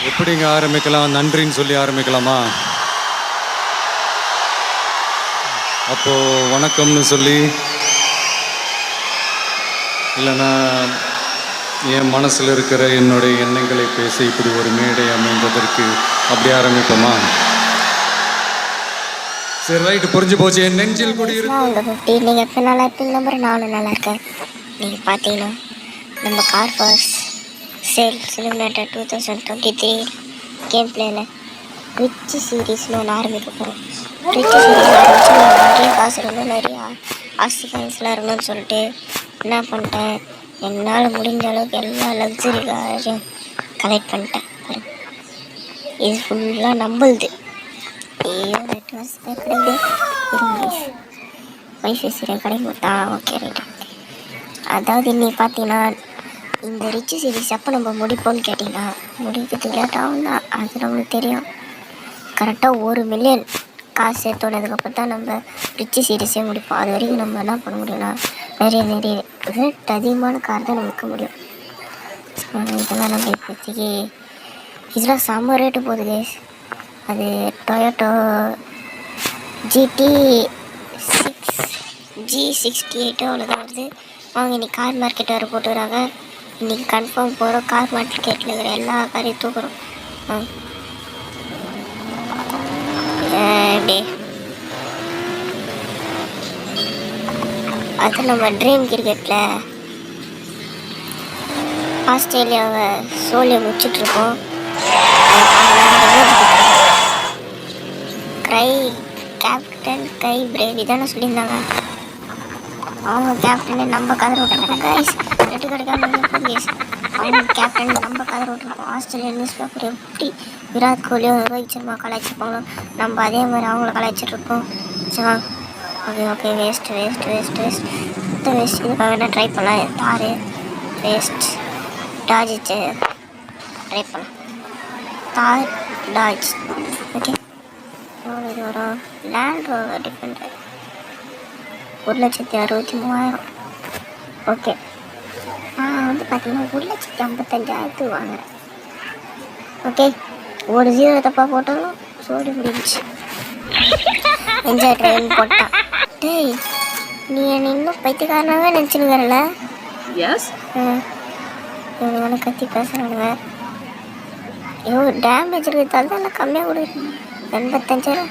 எப்படிங்க ஆரம்பிக்கலாம்? நன்றின்னு சொல்லி ஆரம்பிக்கலாமா? அப்போ வணக்கம்னு சொல்லி, இல்லைன்னா என் மனசில் இருக்கிற என்னுடைய எண்ணங்களை பேசி இப்படி ஒரு மேடை அமைந்ததற்கு அப்படி ஆரம்பிப்போமா? சரி, ரைட்டு, புரிஞ்சு போச்சு. என் நெஞ்சில் கூடி இருக்கு. நீங்கள் எப்போ நல்லா இருப்பீங்க? நம்பர் நானும் நல்லா இருக்கேன். நீங்கள் பார்த்தீங்கன்னா நம்ம car first sale eliminator 2023 game பிளேயில் ரிச் சீரீஸ்னு ஒன்று ஆரம்பிக்க போகிறோம். ரிச் சீரீஸ் ஆரம்பிச்சு நிறைய காசு இருக்கணும், நிறைய ஆஸ்தி காயின்ஸ்லாம் இருக்கணும்னு சொல்லிட்டு என்ன பண்ணிட்டேன், என்னால் முடிஞ்ச அளவுக்கு எல்லா லக்ஸரி காரையும் கலெக்ட் பண்ணிட்டேன். இது ஃபுல்லாக நம்பளுது. ஐயோ, நெட் வாசி கிடையாது. வைஃபை சீரியல் கிடைக்குதா? Okay, right. அதாவது இன்னைக்கு பார்த்தீங்கன்னா இந்த ரிச் சீரீஸ் எப்போ நம்ம முடிப்போம்னு கேட்டிங்கன்னா, முடிக்கிறதுக்கு லேட் ஆகும் தான், அது நம்மளுக்கு தெரியும். கரெக்டாக 1 மில்லியன் காசு சேர்த்தோனதுக்கப்புறம் தான் நம்ம ரிச் சீரீஸே முடிப்போம். அது வரைக்கும் நம்ம என்ன பண்ண முடியும்னா, நிறைய ரேட் அதிகமான கார் தான் நமக்கு முடியும். இதெல்லாம் நம்ம இப்போதைக்கு இதெல்லாம் செம்ம ரேட்டு போகுது கேஸ். அது டொயோட்டோ G68 அவ்வளோதான் வருது. அவங்க இன்றைக்கி கார் மார்க்கெட் வேறு போட்டுக்கிறாங்க. இன்றைக்கி கன்ஃபார்ம் போகிறோம், கார் மார்க்கெட்டில் இருக்கிற எல்லா காரையும் தூக்குறோம். எப்படி அது நம்ம ட்ரீம் கிரிக்கெட்டில் ஆஸ்திரேலியாவை சோழியை முடிச்சிட்ருக்கோம். கேப்டன் கை பிரேவி தானே சொல்லியிருந்தாங்க. அவங்க கேப்டனு நம்ம கதற விட்டுருக்கோம் கைஸ். ரெட்டு கிடைக்காம கைஸ். அவங்க கேப்டன் நம்ம கதற விட்டுருக்கோம். ஆஸ்திரேலியா நியூஸ் பேப்பர் எப்படி விராட் கோலியும் ரோஹித் சர்மா கலாய்ச்சிருப்பாங்களோ, நம்ம அதே மாதிரி அவங்கள கலாய்ச்சிட்ருக்கோம். சரிவா? Okay waste. இதுக்காக வேணால் ட்ரை பண்ணலாம். தார் வேஸ்ட், டாஜ் ட்ரை பண்ணலாம். தார் டாஜ். ஓகே, இது வரும். Land rover Defender 1,63,000. ஓகே, நான் வந்து பார்த்தீங்கன்னா 1,55,000 வாங்குறேன். ஓகே, ஒரு 0 தப்பாக போட்டாலும் சோடி முடிஞ்சிச்சு. என்ஜாய் ட்ரெயின் போட்டான். டேய், நீ என்னை இன்னும் பைத்தியக்காரனாகவே நினச்சினுக்கிறல? எஸ். இவங்க கத்தி பேசுகிறானுங்க. டேமேஜ் இருக்கிறதால தான் நான் கம்மியாக கொடுக்குறேன். 85,000.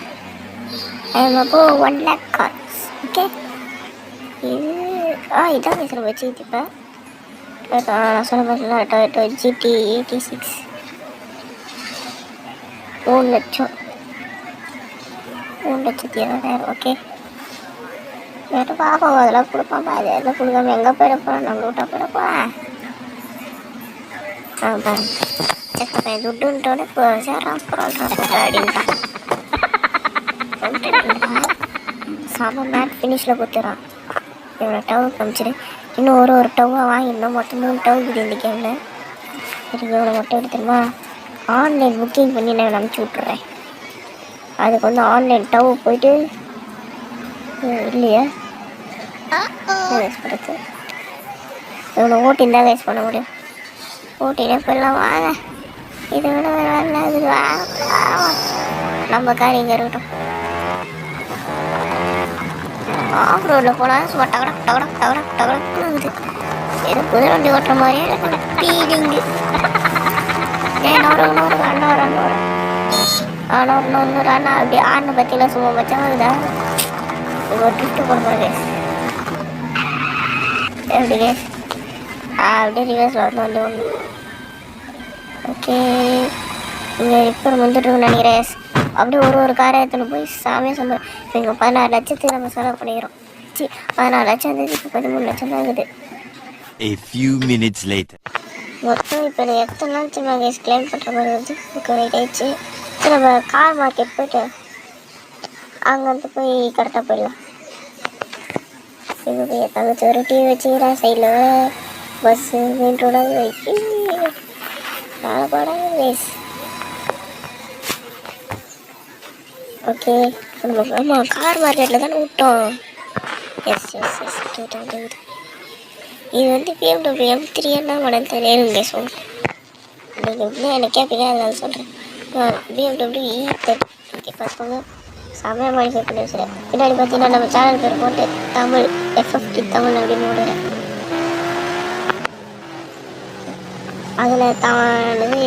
அப்போ 1 lakh கார்ஸ். ஓகே, இது இதான் பேசுகிற வச்சு இப்போ நான் சொல்ல பார்த்தீங்கன்னா டொயோட்டோ GT86 3,20,000. ஓகே, வேறு பாப்பா அதெல்லாம் கொடுப்பாப்பா. அதெல்லாம் கொடுக்காம எங்கே போயிடப்போகிறேன்? நம்ம விட்டா போயிடப்போகிறேன். செத்த பையன் துட்டுன்ட்டோட இப்போ சேரான் அப்படின்ட்டான். சாம மேட் ஃபினிஷில் கொடுத்துறான். இவ்வளோ டவு காமிச்சிடு. இன்னும் ஒரு டவ்வாக வாங்கிடணும். மொத்தம் 3 டவு இருக்குது இந்த கேமில். சரி, இவ்வளோ மட்டும் எடுத்துருமா? ஆன்லைன் புக்கிங் பண்ணி நான் அனுப்பிச்சி விட்றேன். அதுக்கு வந்து ஆன்லைன் டவு போயிட்டு இல்லையா வேஸ்ட் பண்ணுறது. இவ்வளோ ஓட்டின்னு தான் வேஸ்ட் பண்ண முடியும். ஓட்டினே போயிடலாம் வாங்க. இதை விட வேறு வரல. அது நம்ம கார் இங்கே இருக்கட்டும். ஆஃப் ரோடில் போனால் சும்மா டகடக்குது. ஏதோ புது வண்டி ஓட்டுற மாதிரியே இருக்குது ஃபீலிங்கு. இன்னொரு அண்ணா அப்படி ஆடின பற்றிலாம் சும்மா பச்சாங்கதா. ஒரு ட்ரிஃப்ட்டு கொடுக்குற கேஸ். எப்படி கேஸ்? அப்படியே ரிவர்ஸில் வந்து ஒன்று. ஓகே, இங்கே ரிப்பேர் வந்துட்டுருக்குன்னு நினைக்கிறேன். அப்படியே ஒரு காரை எடுத்துன்னு போய் சாமியாக சம்பளம். இப்போ இங்கே 16 லட்சத்துக்கு நம்ம செலவு பண்ணிக்கிறோம். 14 லட்சம் இருந்தது, இப்போ 13 லட்சம் தான் இருக்குது. A few minutes later. மொத்தம் இப்போ எத்தனை நாள் சின்ன கேஸ் கிளைம் பண்ணுற மாதிரி வந்து இப்போ ரைட் ஆயிடுச்சு. சரி, நம்ம கார் மார்க்கெட் போய்ட்டு அங்கேருந்து போய் கரெக்டாக போயிடலாம். இப்போ போய் தங்கச்சி ஒரு டிவி வச்சுக்கிறேன். சைடில் பஸ்ஸு மெயின் ரோடாக வைக்கி நாலு படம் வேஸ். ஓகே நம்ம ஆமாம் கார் மார்க்கெட்டில் தானே விட்டோம். எஸ் எஸ் எஸ் தூது இது வந்து BMW M3 என்ன மாடல் தெரியாது சொல்லுங்கள். நீங்கள் எப்படின்னா எனக்கு கேட்பீங்க அதனால சொல்கிறேன். BMW E30 ஓகே பார்த்துக்கோங்க. செம்மையாக மாடிஃபை பண்ணி வச்சுருக்கேன். பின்னாடி பார்த்தீங்கன்னா நம்ம சேனல் பேர் போட்டு தமிழ் FFT தமிழ் அப்படின்னு போடுறேன். அதில் தானது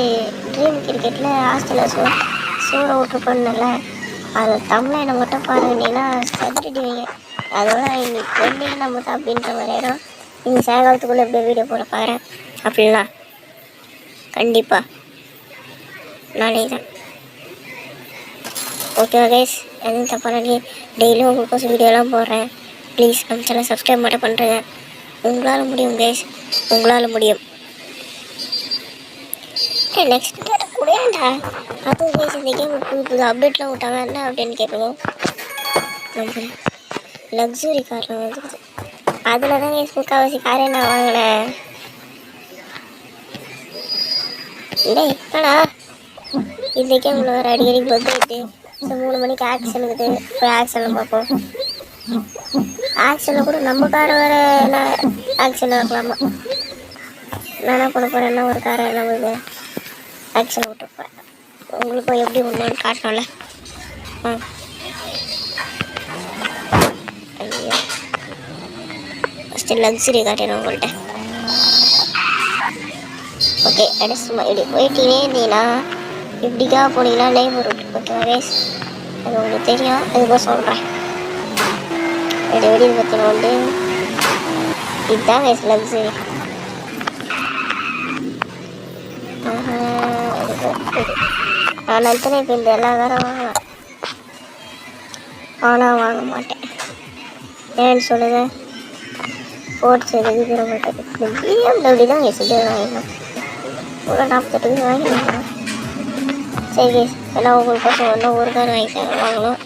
ட்ரீம் கிரிக்கெட்டில் ஹாஸ்டலில் சூட விட்டு பண்ணல அது தமிழனை மட்டும் பாருங்கன்னா சதுரடிவீங்க. அதோட இன்னைக்கு வெள்ளையே நம்ம தான் அப்படின்ற மாதிரி இடம். நீங்கள் சேகாலத்துக்குள்ளே எப்படியோ வீடியோ போட பார்க்குறேன் அப்படின்னா கண்டிப்பாக நாளே தான். ஓகேவா கைஸ், எதுவும் தப்பான டெய்லியும் உங்களுக்கு வீடியோலாம் போடுறேன். ப்ளீஸ் நம்ம சேனல் சப்ஸ்கிரைப் மட்டும் பண்ணுறேங்க. உங்களால் முடியும் கைஸ், உங்களால் முடியும். நெக்ஸ்ட் கூடடா அதுவும் கைஸ் இந்த கேம் புது அப்டேட்லாம் விட்டாங்க. என்ன அப்படின்னு கேட்பீங்க. நம்ம லக்ஸுரி காரில் வந்துருக்குது. அதில் தான் கைஸ் முக்கால்வாசி காரே நான் வாங்கினேன். இல்லை என்னடா இந்த கேமில் வேறு அடிக்கடி பர்த்டே 3 மணிக்கு ஆக்ஷன் இருக்குது. போய் ஆக்ஷனில் பார்ப்போம். ஆக்ஷனில் கூட நம்ம காரை வேறு என்ன ஆக்ஷனில் இருக்கலாமா. நான் என்ன பண்ண போகிறேன்னா ஒரு காரை நம்மளுக்கு ஆக்ஷன் விட்டு போகிறேன். உங்களுக்கும் எப்படி ஒன்றுன்னு காட்டணும்ல. ஐயோ ஃபஸ்ட்டு லக்ஸுரி காட்டிடும் உங்கள்கிட்ட. ஓகே அடி சும்மா இப்படி போயிட்டீங்கன்னே இருந்தீங்கன்னா இப்படிக்காக போனீங்கன்னா நெய்பர் ரூட். ஓகே வேஸ் அது உங்களுக்கு தெரியும், அதுக்கும் சொல்கிறேன். எப்படி பார்த்தீங்கன்னா வந்து இதுதான் வேஸ் லக்ஸுரி. நான் நினச்சேன் இப்போ இந்த எல்லா காரும் வாங்கலாம், ஆனால் வாங்க மாட்டேன். ஏன்னு சொல்லுங்க, ஸ்போர்ட்ஸ் எதுக்கு நம்மளுக்கு இந்த BMW தான் எஸ்டி வாங்கிடணும். ஒரு 48 வாங்கிடணும். சரி கேஸ், ஏன்னா உங்களுக்கு பசங்க ஒன்றும் ஒரு கார் வாங்கணும்.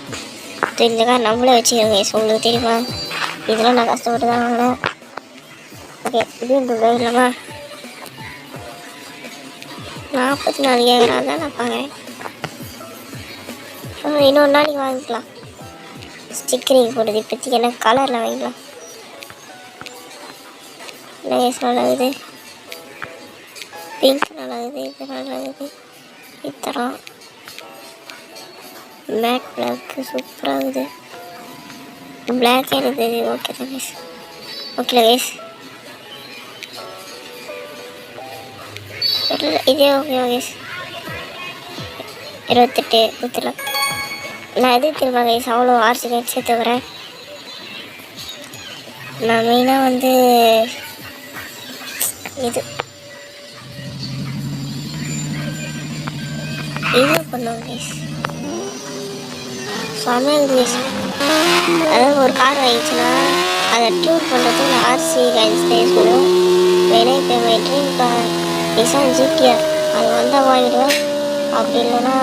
இந்த கார் நம்மளே வச்சுக்கிறோம் கேஸ். உங்களுக்கு தெரியுமா, இதெல்லாம் நான் கஷ்டப்பட்டு தான் வாங்கினேன். ஓகே BMW இல்லைம்மா 44 கேட்குறான் தான் நான் பார்க்குறேன். இன்னொரு நாளைக்கு வாங்கிக்கலாம். ஸ்டிக்கரிங் போடுறது இப்போதைக்கு என்ன கலரில் வாங்கிக்கலாம். என்ன கேஸ் நல்லாகுது, பிங்க் நல்லாகுது, இது நல்லாகுது, இத்தரம் மேட் பிளாக்கு சூப்பராகுது. பிளாக் எனக்கு ஓகே தான் கேஸ். ஓகே கேஸ் இதே ஓகே கேஸ். 28 ஊற்றலாம். நான் எது திரும்ப கைஸ் அவ்வளோ ஆர்சி கைட் சேர்த்து வரேன். நான் மெயினாக வந்து இது பண்ணுவோம் கைஸ். செம்மையாக கைஸ். அதாவது ஒரு கார் வாங்கிச்சுன்னா அதை டியூன் பண்ணுறதுக்கு நான் ஆர்சி கைட்ஸ் யூஸ் பண்ணுவேன். மெயினாக இப்போ என் ட்ரீம் கார் நிசான் ஜிடிஆர் அது வந்தால் வாங்கிடுவேன். அப்படி இல்லைன்னா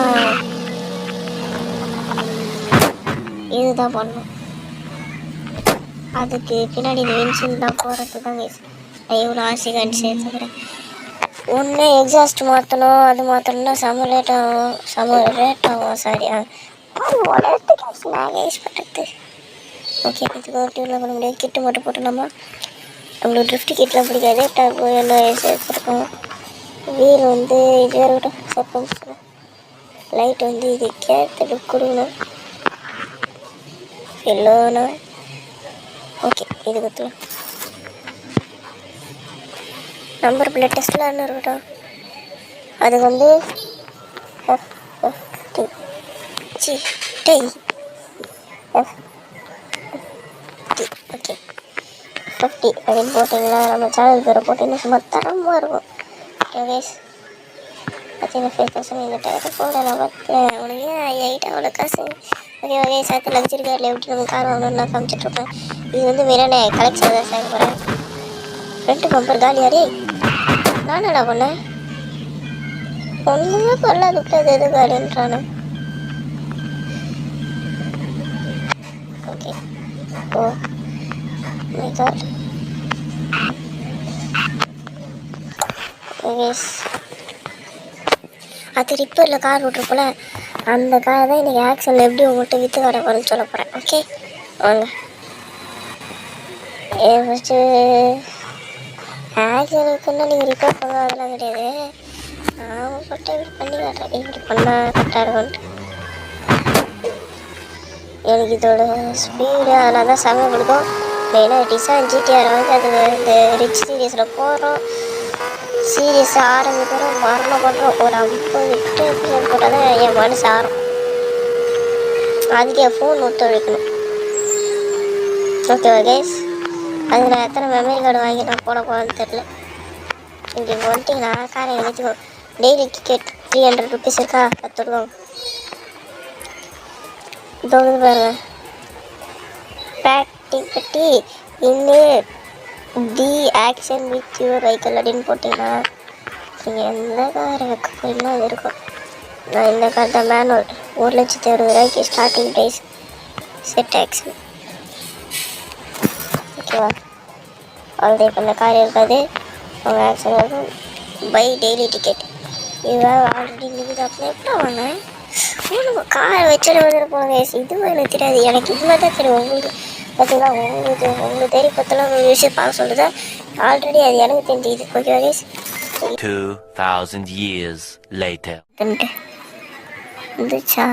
இதுதான் பண்ணணும். அதுக்கு பின்னாடி இந்த வின்சில் தான் போகிறது தான் கைஸ். நான் எவ்வளோ ஆசை காண்டி சேர்த்துக்கிறேன். ஒன்று எக்ஸாஸ்ட் மாற்றணும், அது மாற்றணும்னா செம்ம ரேட் ஆகும். சாரி உடனே கேஸ் நான் யூஸ் பண்ணுறது. ஓகே இதுக்கு ஒரு டியூனில் பண்ண முடியாது. கிட்டு மட்டும் போட்டு நம்மளுக்கு ட்ரிஃப்ட் கிட்லாம் பிடிக்காது. டர்போ எல்லாம் சேர்த்துருக்கோம். வீல் வந்து இது வேறு விட்டோம் சர்பன்ஸ். லைட் வந்து இது கேட்டு கொடுக்கணும் எல்லோனா. ஓகே இது கொடுத்துலாம். நம்பர் பிளேட் டெஸ்ட்லாம் இருக்கட்டும். அதுக்கு வந்து ஓகே 50 அப்படின்னு போட்டிங்கன்னா நம்ம சேனல் பேரை போட்டிங்கன்னா சும்மா தரமாக இருக்கும். கைஸ் பார்த்தீங்கன்னா 5000 இந்த டயர் போட நான் பார்த்தேன். உனக்கு ஏன் 8 அவ்வளோ காசு. ஓகே வகை சேர்த்து லக்ஸரி காரில் எப்படி நம்ம கார் வாங்கணும்னு நான் காமிச்சிட்ருப்பேன். இது வந்து மெயினான கலெக்ஷன் தான் சேர்க்க போகிறேன். ஃப்ரண்ட் பம்பர் காலியாரே நான் என்ன பண்ணேன், ஒன்றுமே பண்ணல. அதுக்கு அது எது காலின்றானு. ஓகே ஓ மை காட் அது ரிப்பேரில் கார் விட்ருப்போல அந்த காரை தான் இன்றைக்கி ஆக்ஷனில் எப்படி உங்கள்கிட்ட விற்று காட்ட போகிறேன்னு சொல்ல போகிறேன். ஓகே வாங்க. ஃபஸ்ட்டு ஆக்ஷனுக்குன்னா நீங்கள் ரிப்பேர் பண்ண அதெல்லாம் கிடையாது. நான் உங்கள்கிட்ட இப்படி பண்ணி காட்டுறேன், இப்படி பண்ணால் கரெக்டாக இருக்கும்ன்ட்டு. எனக்கு இதோட ஸ்பீடு அதெல்லாம் தான் செம பிடிக்கும். மெயினாக டிசான் ஜிடிஆர் வந்து அது இந்த ரிச் சீரீஸில் போகிறோம், சீரியஸ் ஆரம்பிக்கிறோம், மரணம் பண்ணுறோம். ஒரு 50 எபிசோட் போட்டால் தான் என் மனசு ஆறும். அதுக்கு என் ஃபோன் ஒத்துழைக்கணும். ஓகேவா கைஸ்? அதுக்கு நான் எத்தனை மெமரி கார்டு வாங்கி நான் போட போகிறேன்னு தெரில. இப்படி வந்துட்டிங்கன்னா காரை நிறுத்திக்கோ. டெய்லி டிக்கெட் 300 ருபீஸ் இருக்கா, 10 ரூபா. இதோடு பாருங்க, ப்ராக்டிகட்டி இன்னும் தி ஆக்ஷன் வித் யுவர் வெஹிக்கிள் அப்படின்னு போட்டிங்கன்னா நீங்கள் எந்த காரை வைக்க போகிறீங்களோ அது இருக்கும். நான் இந்த கார் தான் manual, 1,60,000 starting price, set auction. ஓகேவா? அவ்வளோதான். இப்போ இந்த கார் இருக்காது, அவங்க ஆக்ஷன் இருக்கும். By daily ticket. இதுதான் ஆல்ரெடி நிற்குது. அப்படின்னா எப்படி வாங்க நம்ம கார் வச்சுட்டு வந்துட்டு போங்க. இதுவும் எனக்கு தெரியாது, எனக்கு இது மாதிரி தான் தெரியும். உங்களுக்கு பார்த்தீங்களா, உங்களுக்கு தெரிய பற்றிலாம் ஒரு விஷயம் பார்க்க சொல்லுதா, ஆல்ரெடி அது எனக்கு தெரிஞ்சுது. ஓகேவா கைஸ்? 2000 years later. இருந்துச்சா?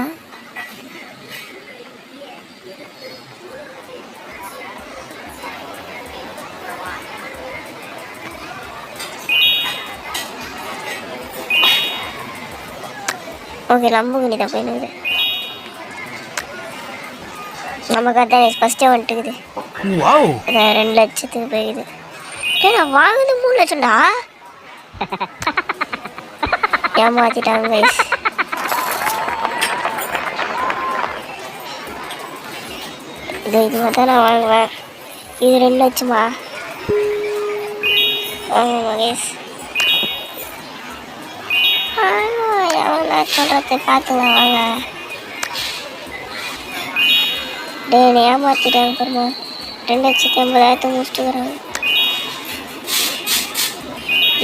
ஓகே, லம்புகினி தான் போயிடுது. நம்ம கரெக்டாக ஃபஸ்ட்டே வந்துட்டுக்குது. 2 லட்சத்துக்கு போயிடுது. நான் வாங்கினது 3 லட்சம்டா. ஏமாத்திட்டாங்க கைஸ். இது மட்டும் நான் வாங்குவேன். இது 2 லட்சமா? வாங்குவேன் கைஸ். எவ்வளோ சொல்கிறது பார்த்துக்கலாம் வாங்க. டேய் ஏமாற்றிட்டாங்க பாருமா. 2,80,000 முடிச்சுட்டுக்கிறாங்க.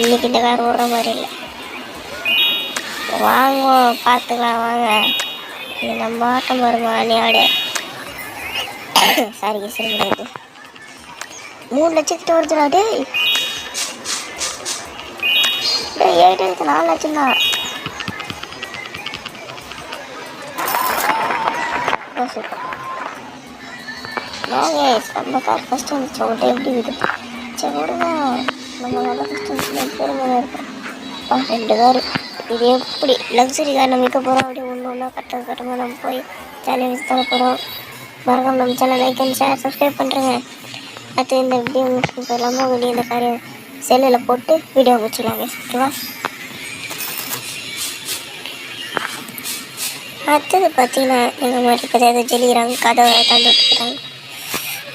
இன்னைக்கு இந்த கார் ஓடுற மாதிரி இல்லை. வாங்குவோம், பார்த்துக்கலாம் வாங்க. இது நம்ம ஆட்டம் வருமா அணியாடு. சாரி சரி கிடையாது. 3 லட்சத்துக்கு வருதுடா. டேய் 4 லட்சம் தான். வாங்க நம்ம கார் ஃபஸ்ட் வந்துச்சு. உங்கள்கிட்ட எப்படி இருக்குது? சரி விடுங்க, நம்ம நல்லா ஃபஸ்ட் வந்துச்சு பெருமையாக இருக்கும். 2 கார். இது எப்படி லக்ஸரி கார் நம்ம விற்க போகிறோம். அப்படியே ஒன்று ஒன்றா கட்டமாக நம்ம போய் ஜாலியாக விற்று தர போகிறோம். மறக்காம நம்ம channel like and share subscribe பண்ணுறேங்க. அடுத்து இந்த வீடியோ முடிச்சு போயிடலாமா? வெளியே இந்த காரை செல்லில் போட்டு வீடியோ முடிச்சுக்கலாங்க. ஓகேவா? அடுத்தது பார்த்தீங்கன்னா எங்கள் மாதிரி இப்போ ஜெலிக்கிறாங்க, கதவை தந்து விட்டுக்கிறாங்க.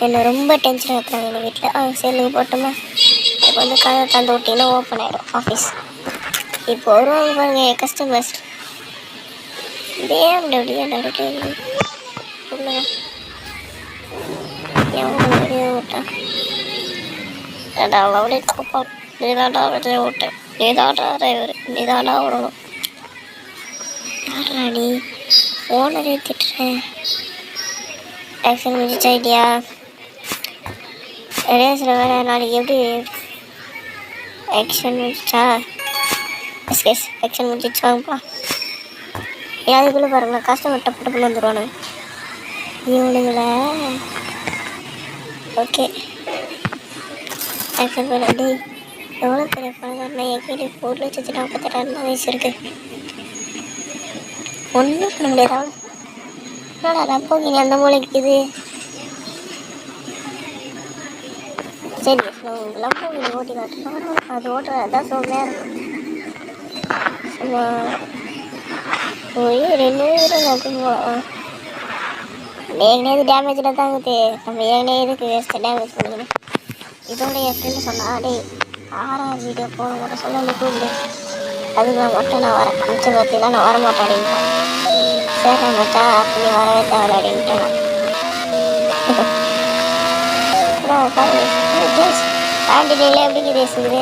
என்னை ரொம்ப டென்ஷன் ஆகுறாங்க எங்கள் வீட்டில். செல்லுக்கு போட்டோமா, இப்போ வந்து கதவை தந்து விட்டிங்கன்னா ஓப்பன் ஆகிடும் ஆஃபீஸ். இப்போ வருவாங்க பாருங்க கஸ்டமர்ஸ். BMW எவ்வளோ விட்டேன் அவளே கோப்பா. நீதாண்டா விட்டேன், நீதாண்டா டிரைவர், நீதாண்டா விடணும். நீ ஓனரே திட்டுறேன். ஆக்ஷன் முடிச்ச ஐடியா ரேஸில் வேறு நாளைக்கு எப்படி ஆக்ஷன் முடிச்சா? எஸ் ஆக்ஷன் முடிச்சு வாங்கப்பா. அதுக்குள்ளே பாருங்களேன், கஸ்டமர் டப்பு டப்புன்னு வந்துடுவானு இவனுங்கள. ஓகே ஆக்ஷன் பண்ண. டேய் எவ்வளோ பெரிய பணக்காரனா? என் கையில் 1,48,000 வயசு இருக்குது. ஒன்றும் பண்ண முடியாது. என்னடா லம்போகினி அந்த மூளைக்கு இது? சரி லம்போகினி ஓட்டி காட்டுறோம். அது ஓட்டுறதான் சோமையாக இருக்கும். சும்மா போய் 2 போகலாம். ஏங்கனே டேமேஜில் தான் இருக்குது. நம்ம ஏங்கனே எதுக்கு வேஸ்ட்டு டேமேஜ் பண்ணிக்கணும். இதோட என் ஃப்ரெண்டு சொன்னா, டே 6ஆவது வீடியோ போக கூட சொல்ல கூப்பிடு, அதுக்கு மட்டும் நான் வரேன். மிச்சம் பார்த்தீங்கன்னா நான் வரமாட்டேன் அப்படின்ட்டான். சரி மச்சா அப்படி வரவே தேவை அப்படின்ட்டு கேண்டீனில் எப்படி பேசுகுது?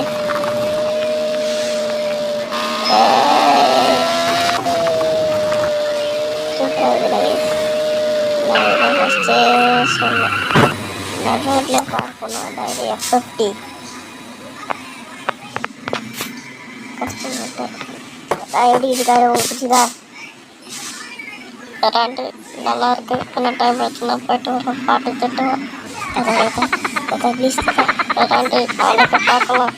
நான் ஃபஸ்ட்டே சொன்னேன் இந்த ரோட்லேயே பார்க்கணும் அதாவது F50 கஷ்டப்பட்டு எப்படி இருக்காரு உங்களுக்கு பிடிச்சதா விளாண்டு நல்லா இருக்கு என்ன டைம் ஆச்சுன்னா போயிட்டு வரோம் பாட்டு தட்டுவோம் அதை ப்ளீஸ் விளாண்டு நாளைக்கு பார்க்கலாம்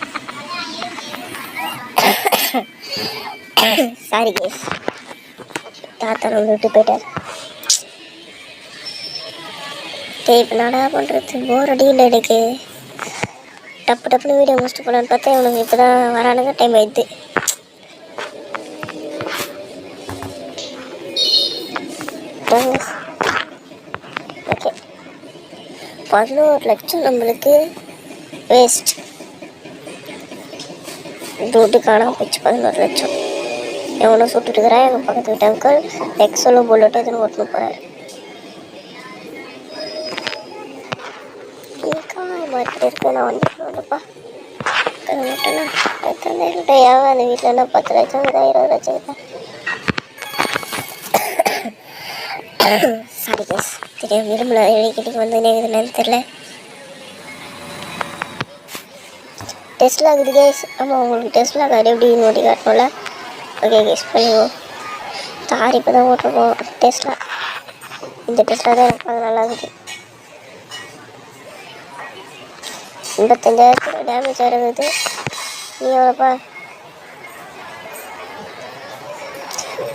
சாரி கேஸ் தாத்தா நம்ம விட்டு போயிட்டார் இப்போ நாடா பண்ணுறது போர் அடியில் எனக்கு டப்பு டப்புன்னு வீடியோ முடிச்சுட்டு போகலான்னு பார்த்தா இவனுக்கு இப்போ தான் வரானுங்க டைம் ஆயிடுது ஓகே 11 லட்சம் நம்மளுக்கு வேஸ்ட் துட்டு காணாமல் போச்சு 11 லட்சம் எவ்வளோ சுட்டுட்டுக்கிறேன் எங்கள் பக்கத்து வீட்டு அங்கிள் எக்ஸலோ புல்லட்டோ எதுன்னு ஓட்டுன்னு போகிறாரு மார்க்கெட் இருக்கு நான் வந்துப்பா மட்டும்னா ஏன் அந்த வீட்டில் என்ன 10 லட்சம் 20 லட்சம் சாரி கேஸ் தெரியும் விரும்பல வீட்டுக்கு வந்து என்னன்னு தெரில டெஸ்ட்ல ஆகுது கேஸ் ஆமாம் உங்களுக்கு டெஸ்ட்ல ஆகாது எப்படி ஓட்டி காட்டணும்ல ஓகே கேஸ் பண்ணுவோம் தார் இப்போ தான் ஓட்டுருக்கோம் டெஸ்ட்ல இந்த டெஸ்ட்ல தான் எனக்கு அது நல்லா இருக்குது 85,000 டேமேஜ் ஆகிருக்குது நீ எவ்வளோப்பா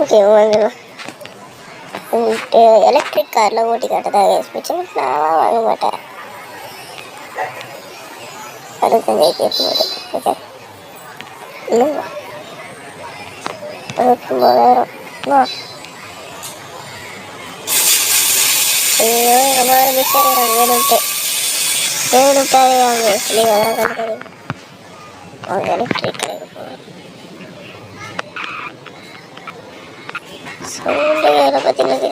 ஓகே வாங்கலாம் உங்களுக்கு எலக்ட்ரிக் காரில் ஓட்டி காட்டுறதா மிச்சம் நான் வாங்க மாட்டேன் 65,000 ஓகே இன்னும் 69,000 வா ஐயோ ரொம்ப மிஸ் ஆகிறாங்க வேணும்ட்டாவே அவங்க சொல்லி அதெல்லாம் கண்டுக்காது அவங்க எலக்ட்ரிக் கடைக்கு போவாங்க சவுண்டு வேலை பார்த்தீங்கன்னா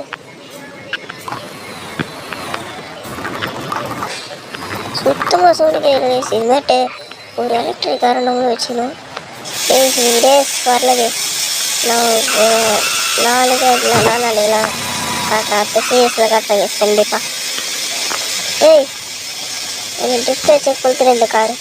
சுத்தமாக சவுண்டு கேட்குது இனிமேட்டு ஒரு எலக்ட்ரிக் காரை நம்மளும் வச்சுக்கணும் டேஸ் வரல நான் 4 நாளைக்கெல்லாம் காட்டுறேன் அப்போ சிஎஸில் காட்டுறேன் கண்டிப்பாக ஏய் எனக்கு டிஸ்பிளே செக் கொடுத்துரு இந்த காரு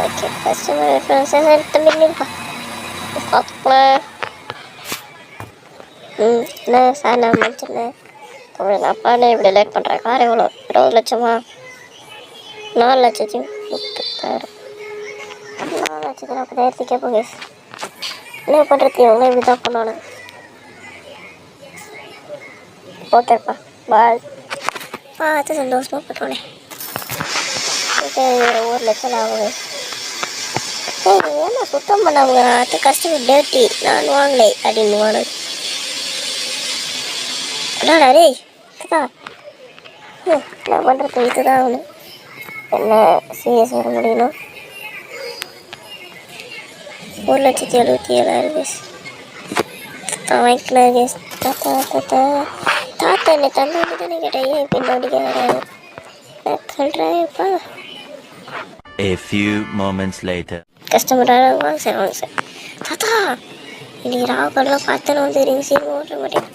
ஓகே கஸ்டமர் ரெஃபரன்ஸ் தம்பிப்பா பார்த்துக்கலாம் என்ன சார் நான் முடிச்சிருந்தேன் உங்களுக்கு அப்பானே இப்படி லேட் பண்ணுறேன் கார் எவ்வளோ 20 லட்சமா 4,30,000 4,40,000 கேட்போங்க என்ன பண்ணுறது எவ்வளோ இப்படி தான் பண்ணானு ஓகேப்பா பாய் அது சந்தோஷமாக பண்ணுறோனே ஓகே 1 லட்சம் ஆகுது ஏன்னா சுத்தம் பண்ணாங்க அது கஸ்டமர் டேர்ட்டி நான் வாங்கலை அப்படின்னு வாங்க அடாடா டேய் இதுதான் என்ன பண்ணுறது இதுதான் அவனு என்ன சிஎஸ் வர முடியணும் 1,77,000 கேஸ் வாங்கிக்கலாம் கேஸ் தாத்தா என்னை தந்தாண்டி தானே கேட்டேன் ஏன் பின்னாடி கேட்குறாரு சொல்கிறேன்ப்பா A few moments later. கஸ்டமராக வாங்க சார் தாத்தா இன்னைக்கு ராவுக்கெல்லாம் பார்த்தேன்னு வந்து ரிங் சீன் ஓட்ட மாட்டேன்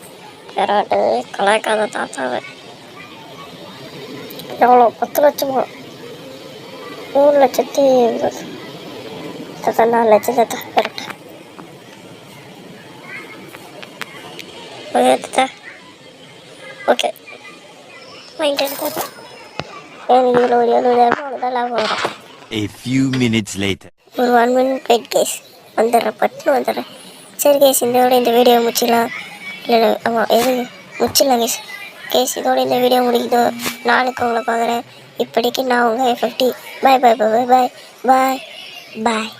யாராட்டு கலாய்க்காத தாத்தாவை எவ்வளோ 10 லட்சமா 3,80,000 தாத்தா 4 லட்சம் தாத்தா கரெக்டாக ஓகே தாத்தா ஓகே வாங்கிட்டு தாத்தா எனக்கு இதில் ஒரு 70,000 அவ்வளோதான் லாபம் வரும் A few minutes later. ஒரு 1 minute வெயிட் கேஸ் வந்துடுறேன் பட்டுன்னு வந்துடுறேன் சரி கேஸ் இந்த வீடியோ முடிச்சிடலாம் இல்லை ஆமாம் எது முடிச்சிடலாம் கேஸ் இதோட இந்த வீடியோ முடிக்குதோ நாளைக்கு உங்களை பார்க்குறேன் இப்படிக்கு நான் உங்கள் F50 பாய் பாய் பாய் பாய் பாய் பாய்